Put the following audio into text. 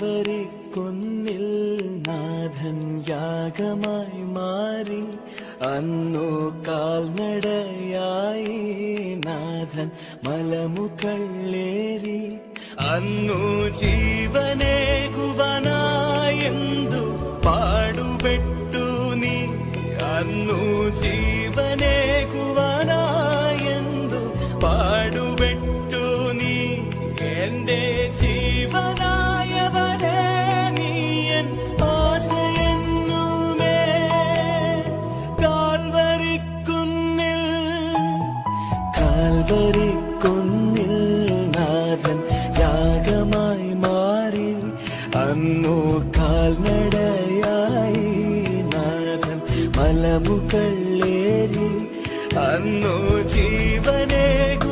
കാൽവരിക്കുന്നിൽ നാഥൻ യാഗമായി മാറി. അന്നു കാൽനടയായി നാഥൻ മലമുകളേറി. അന്നു ജീവനേകുവാനായെന്തു പാടുപെട്ടു നീ. അന്നു ജീവനേകുവാനായെന്തു പാടുപെട്ടു നീ. എന്റെ ജീവനായവനെ നീയൻ ആശയെന്നുമേ. കാൽവരിക്കുന്നിൽ നാഥൻ യാഗമായി മാറി. അന്നു കാൽനടയായി നാഥൻ മലമുകളേറി. അന്നു ജീവനേകു